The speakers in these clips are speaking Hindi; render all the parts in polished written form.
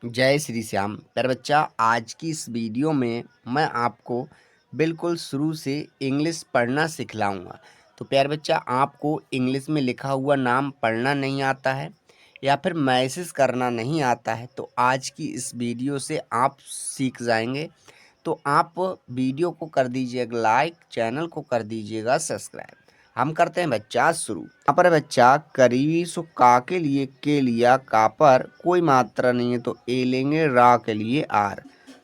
जय श्री श्याम। प्यारे बच्चा, आज की इस वीडियो में मैं आपको बिल्कुल शुरू से इंग्लिश पढ़ना सिखलाऊंगा। तो प्यारे बच्चा, आपको इंग्लिश में लिखा हुआ नाम पढ़ना नहीं आता है या फिर मैसेज करना नहीं आता है, तो आज की इस वीडियो से आप सीख जाएंगे। तो आप वीडियो को कर दीजिएगा लाइक, चैनल को कर दीजिएगा सब्सक्राइब। हम करते हैं बच्चा शुरू। यहाँ पर बच्चा करीबी सो का के लिए के लिया, का पर कोई मात्रा नहीं है तो ए लेंगे, रा के लिए आर।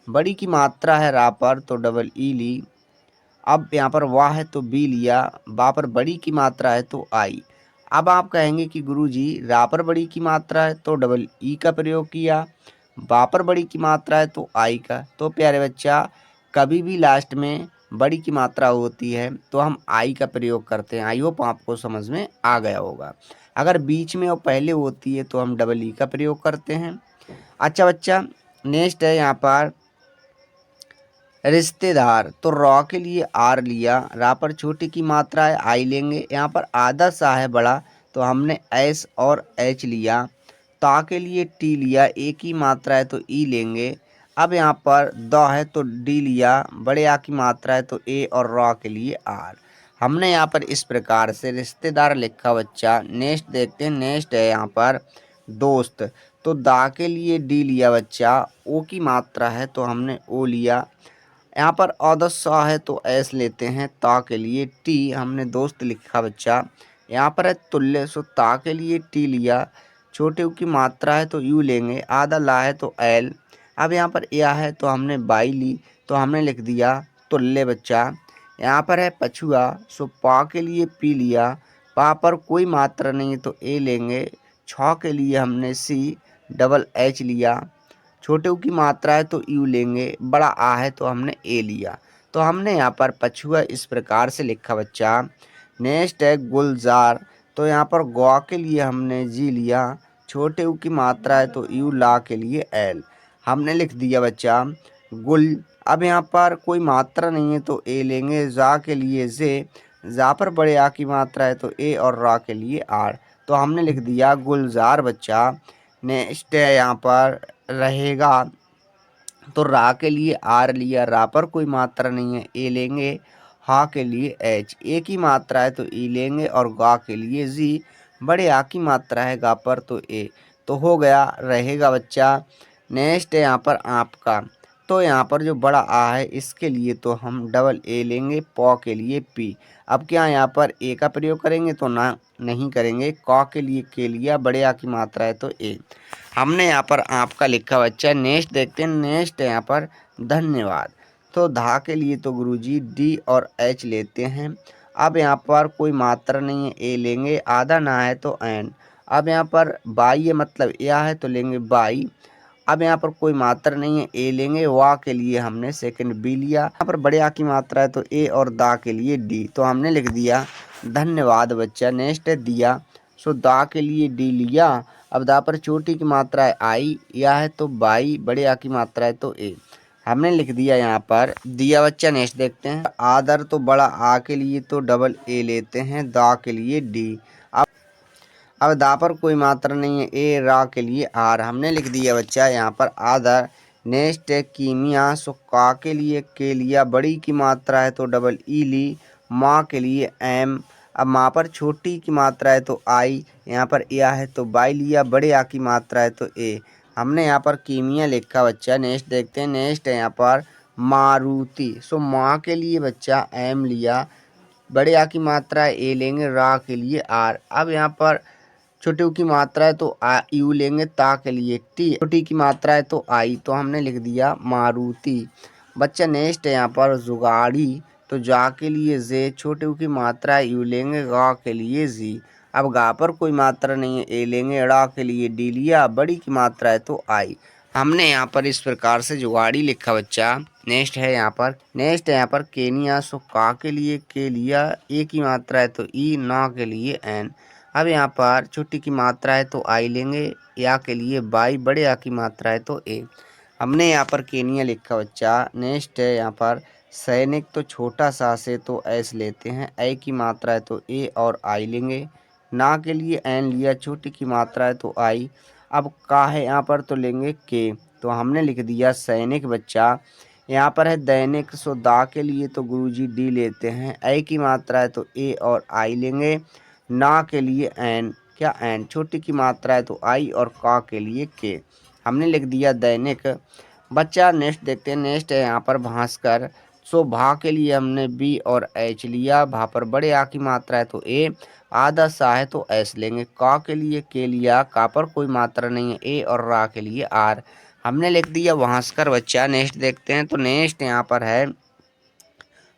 बड़ी की मात्रा है रा पर तो डबल ई ली। अब यहाँ पर वाह है तो बी लिया, बा पर बड़ी की मात्रा है तो आई। अब आप कहेंगे कि गुरुजी रा पर बड़ी की मात्रा है तो डबल ई का प्रयोग किया, बा पर बड़ी की मात्रा है तो आई का। तो प्यारे बच्चा, कभी भी लास्ट में बड़ी की मात्रा होती है तो हम आई का प्रयोग करते हैं। आई होप आपको समझ में आ गया होगा। अगर बीच में और पहले होती है तो हम डबल ई का प्रयोग करते हैं। अच्छा बच्चा, नेक्स्ट है यहाँ पर रिश्तेदार। तो रॉ के लिए आर लिया, रा पर छोटी की मात्रा है आई लेंगे। यहाँ पर आधा सा है बड़ा तो हमने एस और एच लिया। ता के लिए टी लिया, ए की मात्रा है तो ई लेंगे। अब यहाँ पर द है तो डी लिया, बड़े आ की मात्रा है तो ए और रॉ के लिए आर। हमने यहाँ पर इस प्रकार से रिश्तेदार लिखा बच्चा। नेक्स्ट देखते हैं। नेक्स्ट है यहाँ पर दोस्त। तो दा के लिए डी लिया बच्चा, ओ की मात्रा है तो हमने ओ लिया। यहाँ पर औदसा है तो एस लेते हैं, ता के लिए टी हमने दोस्त लिखा बच्चा। यहाँ पर है तुल्य, सो ता के लिए टी लिया, छोटे यू की मात्रा है तो यू लेंगे, आधा ला है तो एल। अब यहाँ पर या है तो हमने बाई ली तो हमने लिख दिया तुल्य बच्चा। यहाँ पर है पछुआ, सो पा के लिए पी लिया, पा पर कोई मात्रा नहीं है तो ए लेंगे। छ के लिए हमने सी डबल एच लिया, छोटे ऊ की मात्रा है तो यू लेंगे, बड़ा आ है तो हमने ए लिया। तो हमने यहाँ पर पछुआ इस प्रकार से लिखा बच्चा। नेक्स्ट है गुलजार। तो यहाँ पर गौ के लिए हमने जी लिया, छोटे ऊ की मात्रा है तो यू, ला के लिए एल। हमने लिख दिया बच्चा गुल। अब यहाँ पर कोई मात्रा नहीं है तो ए लेंगे, जा के लिए जे, जा पर बड़े आ की मात्रा है तो ए और रा के लिए आर। तो हमने लिख दिया गुलजार बच्चा। नेक्स्ट है यहाँ पर रहेगा। तो रा के लिए आर लिया, रा पर कोई मात्रा नहीं है ए लेंगे, हा के लिए एच, ए की मात्रा है तो ई लेंगे और गा के लिए जी, बड़े आ की मात्रा है गा पर तो ए। तो हो गया रहेगा बच्चा। नेक्स्ट है यहाँ पर आपका। तो यहाँ पर जो बड़ा आ है इसके लिए तो हम डबल ए लेंगे, पौ के लिए पी। अब क्या यहाँ पर ए का प्रयोग करेंगे तो ना नहीं करेंगे। कौ के लिए के लिया, बड़े आ की मात्रा है तो ए। हमने यहाँ पर आपका लिखा बच्चा। नेक्स्ट देखते हैं। नेक्स्ट है यहाँ पर धन्यवाद। तो धा के लिए तो गुरुजी डी और एच लेते हैं। अब यहाँ पर कोई मात्रा नहीं है ए लेंगे, आधा ना है तो एन। अब यहाँ पर बाई है मतलब या है तो लेंगे बाई। अब यहाँ पर कोई मात्रा नहीं है ए लेंगे, वा के लिए हमने सेकंड बी लिया। यहाँ पर बड़े आ की मात्रा है तो ए और दा के लिए डी। तो हमने लिख दिया धन्यवाद बच्चा। नेक्स्ट है दिया। सो दा के लिए डी लिया। अब दा पर छोटी की मात्रा है आई, या है तो बाई, बड़े आ की मात्रा है तो ए। हमने लिख दिया यहाँ पर दिया बच्चा। नेक्स्ट देखते हैं। आदर। तो बड़ा आ के लिए तो डबल ए लेते हैं, दा के लिए डी। अब दा पर कोई मात्रा नहीं है ए, रा के लिए आर। हमने लिख दिया बच्चा यहाँ पर आदर। नेक्स्ट है कीमिया। सो का के लिए के लिया, बड़ी की मात्रा है तो डबल ई ली, माँ के लिए एम। अब माँ पर छोटी की मात्रा है तो आई, यहाँ पर या है तो बाई लिया, बड़े आ की मात्रा है तो ए। हमने यहाँ पर कीमिया लिखा बच्चा। नेक्स्ट देखते हैं। नेक्स्ट है यहाँ पर मारुति। सो माँ के लिए बच्चा एम लिया, बड़े आ की मात्रा है ए लेंगे, रा के लिए आर। अब यहाँ पर छोटी की मात्रा है तो यू लेंगे, ता के लिए टी, छोटी की मात्रा है तो आई। तो हमने लिख दिया मारुति बच्चा। नेक्स्ट है यहाँ पर जुगाड़ी। तो जा के लिए जे, छोटे की मात्रा है यू लेंगे, गा के लिए जी। अब गा पर कोई मात्रा नहीं है ए लेंगे, ड़ा के लिए डी लिया, बड़ी की मात्रा है तो आई। हमने यहाँ पर इस प्रकार से जुगाड़ी लिखा बच्चा। नेक्स्ट है यहाँ पर। नेक्स्ट है यहाँ पर केनिया। सो का के लिए के लिया, ए की मात्रा है तो ई, ना के लिए एन। अब यहाँ पर छोटी की मात्रा है तो आई लेंगे, या के लिए बाई, बड़े आ की मात्रा है तो ए। हमने यहाँ पर केनिया लिखा बच्चा। नेक्स्ट है यहाँ पर सैनिक। तो छोटा सा से तो एस लेते हैं, ए की मात्रा है तो ए और आई लेंगे, ना के लिए एन लिया, छोटी की मात्रा है तो आई। अब का है यहाँ पर तो लेंगे के। तो हमने लिख दिया सैनिक बच्चा। यहाँ पर है दैनिक, सो दा के लिए तो गुरुजी डी लेते हैं। ए की मात्रा है तो ए और आई लेंगे। ना के लिए एन, क्या एन। छोटी की मात्रा है तो आई और का के लिए के। हमने लिख दिया दैनिक बच्चा। नेक्स्ट देखते हैं। नेक्स्ट है यहाँ पर भास्कर। सो भा के लिए हमने बी और एच लिया। भा पर बड़े आ की मात्रा है तो ए, आधा सा है तो एस लेंगे। का के लिए के लिया, का पर कोई मात्रा नहीं है ए, और रा के लिए आर। हमने लिख दिया भास्कर बच्चा। नेक्स्ट देखते हैं। तो नेक्स्ट यहाँ पर है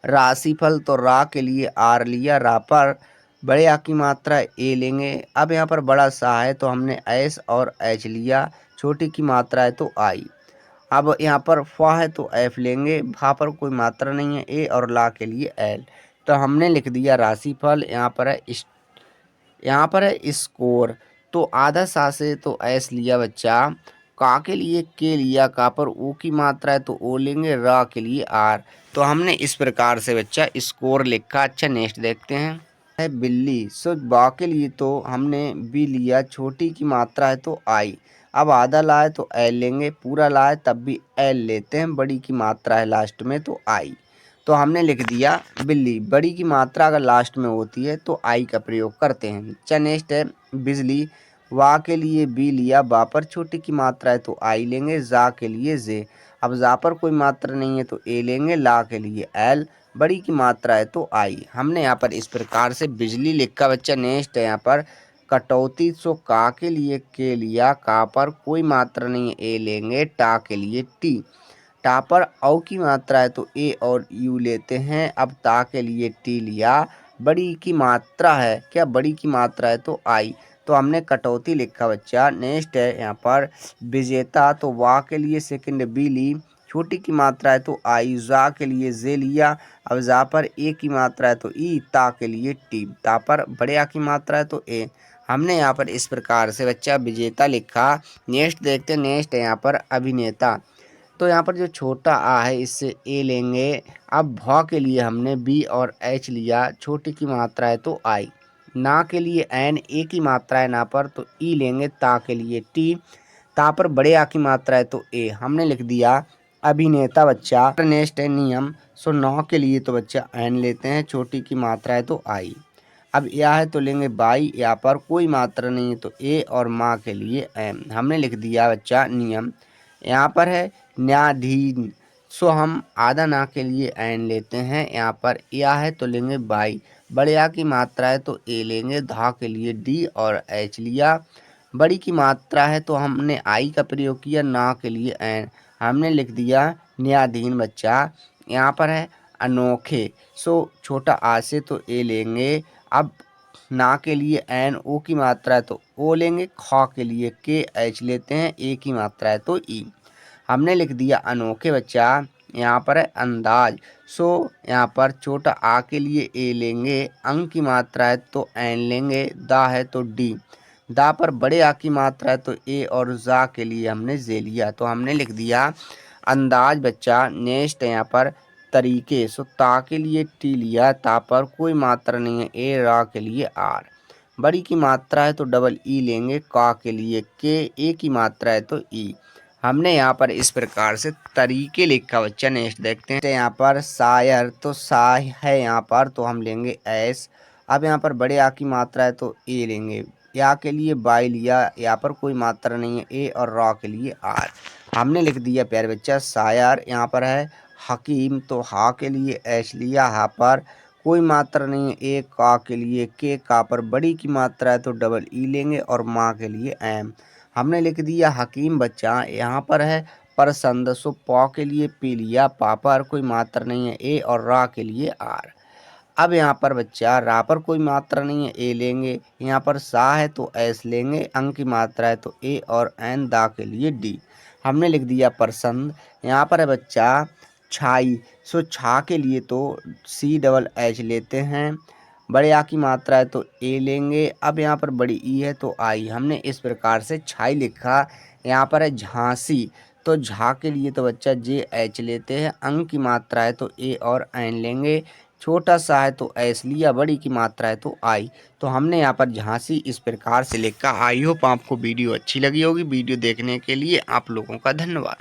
राशिफल। तो रा के लिए आर लिया। रा पर बड़े आ की मात्रा ए लेंगे। अब यहाँ पर बड़ा सा है तो हमने एस और एच लिया। छोटी की मात्रा है तो आई। अब यहाँ पर फा है तो एफ लेंगे। भा पर कोई मात्रा नहीं है ए, और ला के लिए एल। तो हमने लिख दिया राशिफल। यहाँ पर है स्कोर। तो आधा सा से तो एस लिया बच्चा। का के लिए के लिया। का पर ओ की मात्रा है तो ओ लेंगे। रा के लिए आर। तो हमने इस प्रकार से बच्चा स्कोर लिखा। अच्छा नेक्स्ट देखते हैं। है बिल्ली। सो बा के लिए तो हमने बी लिया। छोटी की मात्रा है तो आई। अब आधा लाए तो एल लेंगे। पूरा लाए तब भी एल लेते हैं। बड़ी की मात्रा है लास्ट में तो आई। तो हमने लिख दिया बिल्ली। बड़ी की मात्रा अगर लास्ट में होती है तो आई का प्रयोग करते हैं। अच्छा नेक्स्ट है बिजली। वा के लिए बी लिया। बा पर छोटी की मात्रा है तो आई लेंगे। जा के लिए जे। अब जा पर कोई मात्रा नहीं है तो ए लेंगे। ला के लिए एल। बड़ी की मात्रा है तो आई। हमने यहाँ पर इस प्रकार से बिजली लिखा बच्चा। नेक्स्ट है यहाँ पर कटौती। सो का के लिए के लिया। का पर कोई मात्रा नहीं है ए लेंगे। टा के लिए टी। टा पर औ की मात्रा है तो ए और यू लेते हैं। अब ता के लिए टी लिया। बड़ी की मात्रा है, क्या बड़ी की मात्रा है तो आई। तो हमने कटौती लिखा बच्चा। नेक्स्ट है यहाँ पर विजेता। तो वाह के लिए सेकंड बी ली। छोटी की मात्रा है तो आई। जा के लिए जे लिया। अब जा पर ए की मात्रा है तो ई। ता के लिए टी। ता पर बड़े आ की मात्रा है तो ए। हमने यहाँ पर इस प्रकार से बच्चा विजेता लिखा। नेक्स्ट देखते हैं। नेक्स्ट है यहाँ पर अभिनेता। तो यहाँ पर जो छोटा आ है इससे ए लेंगे। अब भ के लिए हमने बी और एच लिया। छोटी की मात्रा है तो आई। ना के लिए एन, ए की मात्रा है ना पर तो ई लेंगे। ता के लिए टी। ता पर बड़े आ की मात्रा है तो ए। हमने लिख दिया अभिनेता बच्चा। नेक्स्ट है नियम। सो नौ के लिए तो बच्चा एन लेते हैं। छोटी की मात्रा है तो आई। अब यह है तो लेंगे बाई। यहाँ पर कोई मात्रा नहीं है तो ए, और माँ के लिए एम। हमने लिख दिया बच्चा नियम। यहाँ पर है न्यायाधीन। सो हम आधा ना के लिए एन लेते हैं। यहाँ पर या है तो लेंगे बाई। बड़े आ की मात्रा है तो ए लेंगे। धा के लिए डी और एच लिया। बड़ी की मात्रा है तो हमने आई का प्रयोग किया। ना के लिए एन। हमने लिख दिया न्यायाधीन बच्चा। यहाँ पर है अनोखे। सो छोटा आ से तो ए लेंगे। अब ना के लिए एन, ओ की मात्रा है तो ओ लेंगे। ख के लिए के एच लेते हैं। ए की मात्रा है तो ई। हमने लिख दिया अनोखे बच्चा। यहाँ पर है अंदाज। सो यहाँ पर छोटा आ के लिए ए लेंगे। अंग की मात्रा है तो एन लेंगे। दा है तो डी। दा पर बड़े आ की मात्रा है तो ए, और जा के लिए हमने जे लिया। तो हमने लिख दिया अंदाज बच्चा। नेक्स्ट है यहाँ पर तरीके। सो ता के लिए टी लिया। ता पर कोई मात्रा नहीं है ए, रा के लिए आर। बड़ी की मात्रा है तो डबल ई लेंगे। का के लिए के, ए की मात्रा है तो ई। हमने यहाँ पर इस प्रकार से तरीके लिखा बच्चा। नेक्स्ट देखते हैं। यहाँ पर शायर। तो सा है यहाँ पर तो हम लेंगे एस। अब यहाँ पर बड़े आ की मात्रा है तो ए लेंगे। या के लिए बाई लिया। यहाँ पर कोई मात्रा नहीं है ए, और रा के लिए आर। हमने लिख दिया प्यारे बच्चा शायर। यहाँ पर है हकीम। तो हा के लिए एच लिया। हा पर कोई मात्रा नहीं है ए। का के लिए के, का पर बड़ी की मात्रा है तो डबल ई लेंगे, और माँ के लिए एम। हमने लिख दिया हकीम बच्चा। यहाँ पर है परसंद। सो पौ के लिए पी लिया। पा पर कोई मात्रा नहीं है ए, और रा के लिए आर। अब यहाँ पर बच्चा रा पर कोई मात्रा नहीं है ए लेंगे। यहाँ पर सा है तो एस लेंगे। अंक की मात्रा है तो ए, और एन। दा के लिए डी। हमने लिख दिया परसंद। यहाँ पर है बच्चा छाई। सो छा के लिए तो सी डबल एच लेते हैं। बड़े आ की मात्रा है तो ए लेंगे। अब यहाँ पर बड़ी ई है तो आई। हमने इस प्रकार से छाई लिखा। यहाँ पर है झांसी। तो झा के लिए तो बच्चा जे एच लेते हैं। अंक की मात्रा है तो ए, और एन लेंगे। छोटा सा है तो एस लिया, बड़ी की मात्रा है तो आई। तो हमने यहाँ पर झांसी इस प्रकार से लिखा। आई होप आपको वीडियो अच्छी लगी होगी। वीडियो देखने के लिए आप लोगों का धन्यवाद।